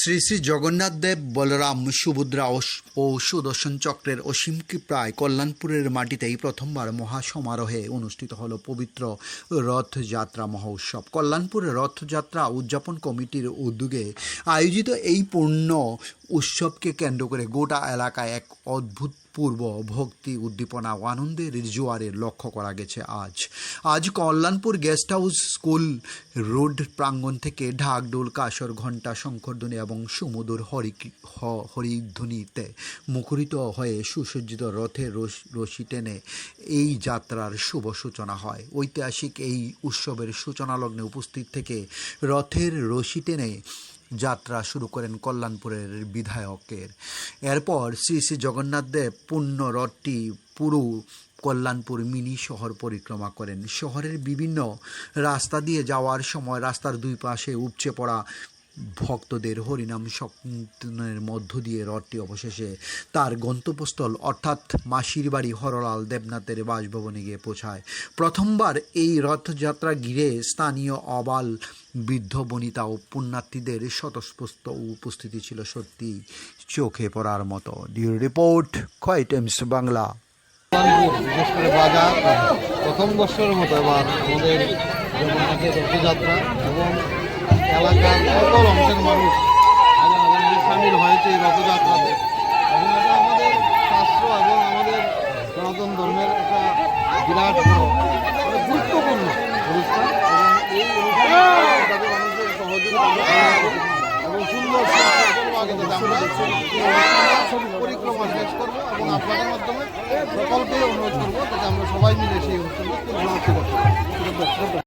শ্রী শ্রী জগন্নাথ দেব বলরাম সুভদ্রা ও সুদর্শন চক্রের অসীম কৃপায় কল্যাণপুরের মাটিতেই প্রথমবার মহাসমারোহে অনুষ্ঠিত হল পবিত্র রথযাত্রা মহোৎসব। কল্যাণপুরের রথযাত্রা উদযাপন কমিটির উদ্যোগে আয়োজিত এই পূর্ণ উৎসবকে কেন্দ্র করে গোটা এলাকায় এক অভূতপূর্ব ভক্তি, উদ্দীপনা ও আনন্দের জোয়ারে লক্ষ্য করা গেছে। আজ Kalyanpur guest house school road প্রাঙ্গণ থেকে ঢাক, ঢোল, কাসর, ঘণ্টা, শঙ্খধ্বনি এবং সুমধুর হরিধ্বনিতে মুখরিত হয়ে সুসজ্জিত রথের রশি টেনে এই যাত্রার শুভ সূচনা হয়। ঐতিহাসিক এই উৎসবের সূচনা লগ্নে উপস্থিত থেকে রথের রশি টেনে যাত্রা শুরু করেন কল্যাণপুরের বিধায়কের। এরপর শ্রী শ্রী জগন্নাথ দেব পূর্ণ রথটি পুরো কল্যাণপুর মিনি শহর পরিক্রমা করেন। শহরের বিভিন্ন রাস্তা দিয়ে যাওয়ার সময় রাস্তার দুই পাশে উপচে পড়া ভক্তদের হরিনাম সংকীর্তনের মধ্য দিয়ে রথটি অবশেষে তার গন্তব্যস্থল অর্থাৎ মাসির বাড়ি হরলাল দেবনাথের বাসভবনে গিয়ে পৌঁছায়। প্রথমবার এই রথযাত্রা ঘিরে স্থানীয় আবাল বৃদ্ধ বনিতা ও পুণ্যার্থীদের স্বতঃস্ফূর্ত উপস্থিতি ছিল সত্যি চোখে পড়ার মতো। ডিউরো রিপোর্ট, খোয়াই টাইমস বাংলা। বিশেষ করে বাজার প্রথম বর্ষের মতো এবার আমাদের জগন্নাথের রথযাত্রা এবং এলাকার সকল অংশের মানুষ সামিল হয়েছে এই রথযাত্রাতে এবং এটা আমাদের শাস্ত্র এবং আমাদের সনাতন ধর্মের একটা বিরাট গুরুত্বপূর্ণ অনুষ্ঠান এবং এই অনুষ্ঠানে মানুষের সহযোগিতা এবং সুন্দর আমরা পরিক্রমা শেষ করবো এবং আপনাদের মাধ্যমে সকলকে অনুরোধ করবো যাতে আমরা সবাই মিলে সেই অনুষ্ঠানটা